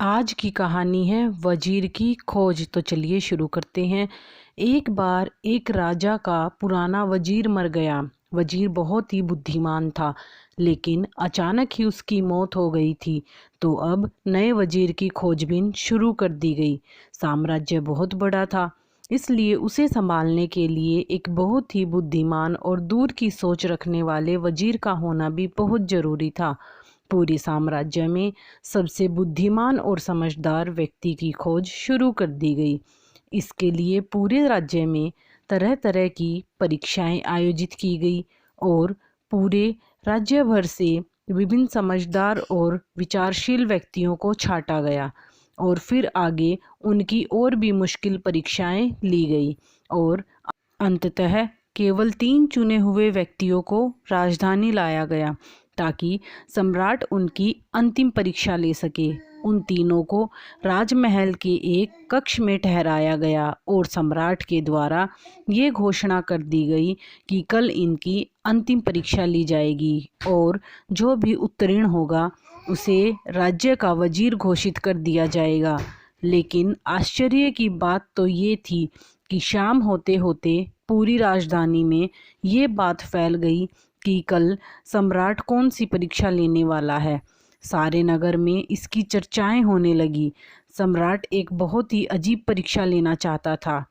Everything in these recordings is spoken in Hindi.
आज की कहानी है वजीर की खोज। तो चलिए शुरू करते हैं। एक बार एक राजा का पुराना वजीर मर गया। वजीर बहुत ही बुद्धिमान था, लेकिन अचानक ही उसकी मौत हो गई थी। तो अब नए वजीर की खोजबीन शुरू कर दी गई। साम्राज्य बहुत बड़ा था, इसलिए उसे संभालने के लिए एक बहुत ही बुद्धिमान और दूर की सोच रखने वाले वजीर का होना भी बहुत ज़रूरी था। पूरे साम्राज्य में सबसे बुद्धिमान और समझदार व्यक्ति की खोज शुरू कर दी गई। इसके लिए पूरे राज्य में तरह तरह की परीक्षाएं आयोजित की गई और पूरे राज्य भर से विभिन्न समझदार और विचारशील व्यक्तियों को छांटा गया और फिर आगे उनकी और भी मुश्किल परीक्षाएं ली गई और अंततः केवल 3 चुने हुए व्यक्तियों को राजधानी लाया गया ताकि सम्राट उनकी अंतिम परीक्षा ले सके। उन तीनों को राजमहल के एक कक्ष में ठहराया गया और सम्राट के द्वारा ये घोषणा कर दी गई कि कल इनकी अंतिम परीक्षा ली जाएगी और जो भी उत्तीर्ण होगा उसे राज्य का वजीर घोषित कर दिया जाएगा। लेकिन आश्चर्य की बात तो ये थी कि शाम होते होते पूरी राजधानी में ये बात फैल गई कि कल सम्राट कौन सी परीक्षा लेने वाला है। सारे नगर में इसकी चर्चाएं होने लगी। सम्राट एक बहुत ही अजीब परीक्षा लेना चाहता था।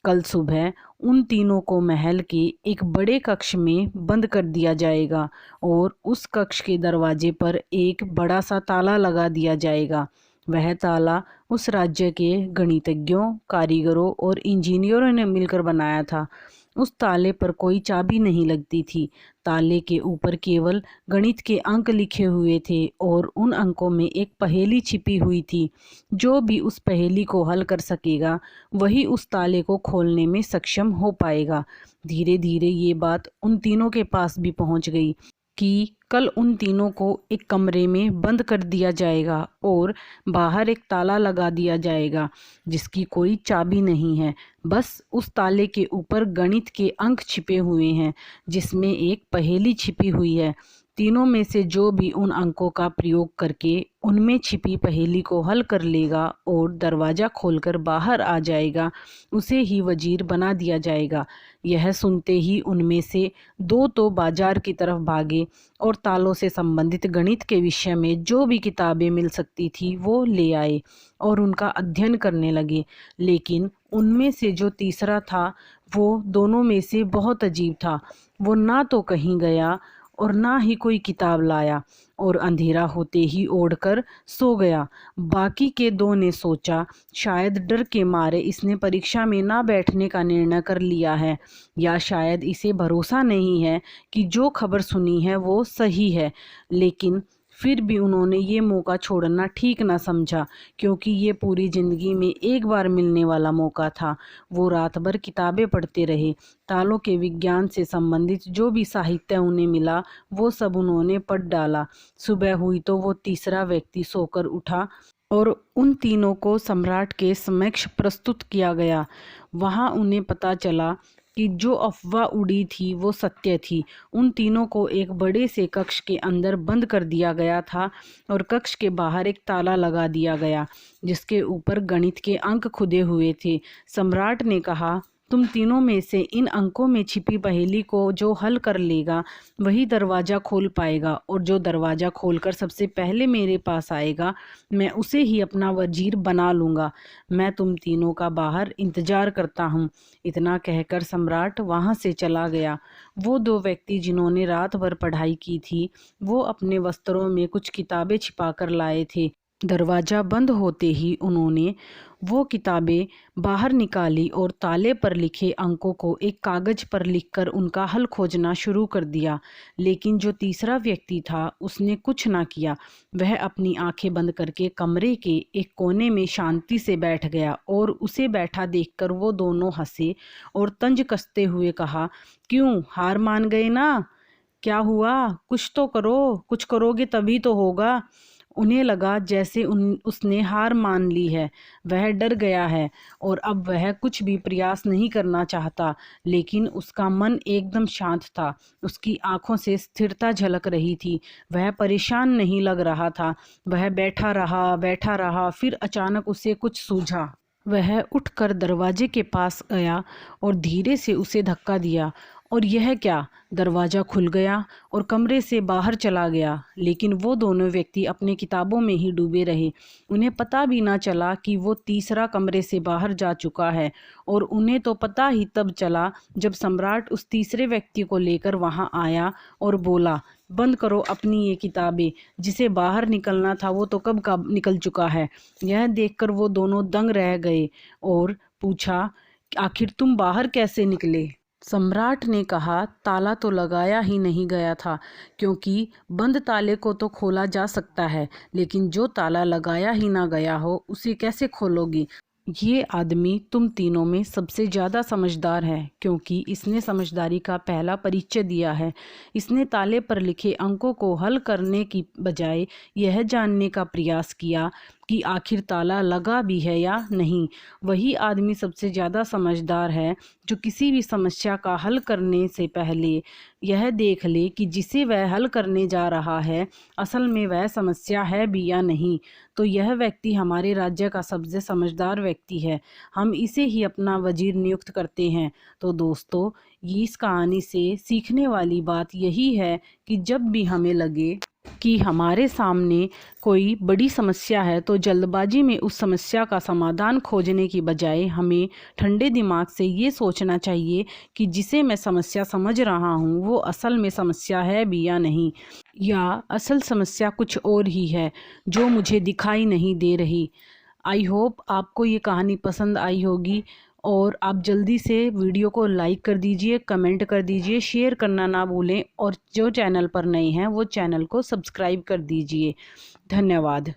कल सुबह उन तीनों को महल के एक बड़े कक्ष में बंद कर दिया जाएगा और उस कक्ष के दरवाजे पर एक बड़ा सा ताला लगा दिया जाएगा। वह ताला उस राज्य के गणितज्ञों, कारीगरों और इंजीनियरों ने मिलकर बनाया था। उस ताले पर कोई चाबी नहीं लगती थी। ताले के ऊपर केवल गणित के अंक लिखे हुए थे और उन अंकों में एक पहेली छिपी हुई थी। जो भी उस पहेली को हल कर सकेगा वही उस ताले को खोलने में सक्षम हो पाएगा। धीरे धीरे ये बात उन तीनों के पास भी पहुंच गई कि कल उन तीनों को एक कमरे में बंद कर दिया जाएगा और बाहर एक ताला लगा दिया जाएगा जिसकी कोई चाबी नहीं है। बस उस ताले के ऊपर गणित के अंक छिपे हुए हैं जिसमें एक पहेली छिपी हुई है। तीनों में से जो भी उन अंकों का प्रयोग करके उनमें छिपी पहेली को हल कर लेगा और दरवाज़ा खोलकर बाहर आ जाएगा, उसे ही वजीर बना दिया जाएगा। यह सुनते ही उनमें से 2 तो बाजार की तरफ भागे और तालों से संबंधित गणित के विषय में जो भी किताबें मिल सकती थी वो ले आए और उनका अध्ययन करने लगे। लेकिन उनमें से जो तीसरा था वो दोनों में से बहुत अजीब था। वो ना तो कहीं गया और ना ही कोई किताब लाया और अंधेरा होते ही ओढ़कर सो गया। बाकी के 2 ने सोचा शायद डर के मारे इसने परीक्षा में ना बैठने का निर्णय कर लिया है, या शायद इसे भरोसा नहीं है कि जो खबर सुनी है वो सही है। लेकिन फिर भी उन्होंने ये मौका छोड़ना ठीक ना समझा, क्योंकि ये पूरी ज़िंदगी में एक बार मिलने वाला मौका था। वो रात भर किताबें पढ़ते रहे। तालों के विज्ञान से संबंधित जो भी साहित्य उन्हें मिला वो सब उन्होंने पढ़ डाला। सुबह हुई तो वो तीसरा व्यक्ति सोकर उठा और उन तीनों को सम्राट के समक्ष प्रस्तुत किया गया। वहाँ उन्हें पता चला कि जो अफवाह उड़ी थी वो सत्य थी। उन तीनों को एक बड़े से कक्ष के अंदर बंद कर दिया गया था और कक्ष के बाहर एक ताला लगा दिया गया जिसके ऊपर गणित के अंक खुदे हुए थे। सम्राट ने कहा, तुम तीनों में से इन अंकों में छिपी पहेली को जो हल कर लेगा वही दरवाज़ा खोल पाएगा, और जो दरवाज़ा खोलकर सबसे पहले मेरे पास आएगा मैं उसे ही अपना वजीर बना लूँगा। मैं तुम तीनों का बाहर इंतज़ार करता हूँ। इतना कहकर सम्राट वहाँ से चला गया। वो 2 व्यक्ति जिन्होंने रात भर पढ़ाई की थी वो अपने वस्त्रों में कुछ किताबें छिपा कर लाए थे। दरवाज़ा बंद होते ही उन्होंने वो किताबें बाहर निकाली और ताले पर लिखे अंकों को एक कागज़ पर लिखकर उनका हल खोजना शुरू कर दिया। लेकिन जो तीसरा व्यक्ति था उसने कुछ ना किया। वह अपनी आंखें बंद करके कमरे के एक कोने में शांति से बैठ गया और उसे बैठा देखकर वो दोनों हंसे और तंज कसते हुए कहा, क्यों, हार मान गए ना? क्या हुआ? कुछ तो करो, कुछ करोगे तभी तो होगा। उन्हें लगा जैसे उसने हार मान ली है। वह डर गया है और अब वह कुछ भी प्रयास नहीं करना चाहता, लेकिन उसका मन एकदम शांत था। उसकी आंखों से स्थिरता झलक रही थी। वह परेशान नहीं लग रहा था। वह बैठा रहा, फिर अचानक उसे कुछ सूझा। वह उठकर दरवाजे के पास गया और धीरे से उसे धक्का दिया, और यह क्या, दरवाज़ा खुल गया और कमरे से बाहर चला गया। लेकिन वो दोनों व्यक्ति अपने किताबों में ही डूबे रहे। उन्हें पता भी ना चला कि वो तीसरा कमरे से बाहर जा चुका है, और उन्हें तो पता ही तब चला जब सम्राट उस तीसरे व्यक्ति को लेकर वहाँ आया और बोला, बंद करो अपनी ये किताबें, जिसे बाहर निकलना था वो तो कब का निकल चुका है। यह देखकर वो दोनों दंग रह गए और पूछा, आखिर तुम बाहर कैसे निकले? सम्राट ने कहा, ताला तो लगाया ही नहीं गया था, क्योंकि बंद ताले को तो खोला जा सकता है, लेकिन जो ताला लगाया ही ना गया हो उसे कैसे खोलोगी? ये आदमी तुम तीनों में सबसे ज़्यादा समझदार है, क्योंकि इसने समझदारी का पहला परिचय दिया है। इसने ताले पर लिखे अंकों को हल करने की बजाय यह जानने का प्रयास किया कि आखिर ताला लगा भी है या नहीं। वही आदमी सबसे ज़्यादा समझदार है जो किसी भी समस्या का हल करने से पहले यह देख ले कि जिसे वह हल करने जा रहा है असल में वह समस्या है भी या नहीं। तो यह व्यक्ति हमारे राज्य का सबसे समझदार व्यक्ति है। हम इसे ही अपना वजीर नियुक्त करते हैं। तो दोस्तों, ये इस कहानी से सीखने वाली बात यही है कि जब भी हमें लगे कि हमारे सामने कोई बड़ी समस्या है तो जल्दबाजी में उस समस्या का समाधान खोजने की बजाय हमें ठंडे दिमाग से ये सोचना चाहिए कि जिसे मैं समस्या समझ रहा हूँ वो असल में समस्या है भी या नहीं, या असल समस्या कुछ और ही है जो मुझे दिखाई नहीं दे रही। आई होप आपको ये कहानी पसंद आई होगी, और आप जल्दी से वीडियो को लाइक कर दीजिए, कमेंट कर दीजिए, शेयर करना ना भूलें, और जो चैनल पर नए हैं वो चैनल को सब्सक्राइब कर दीजिए। धन्यवाद।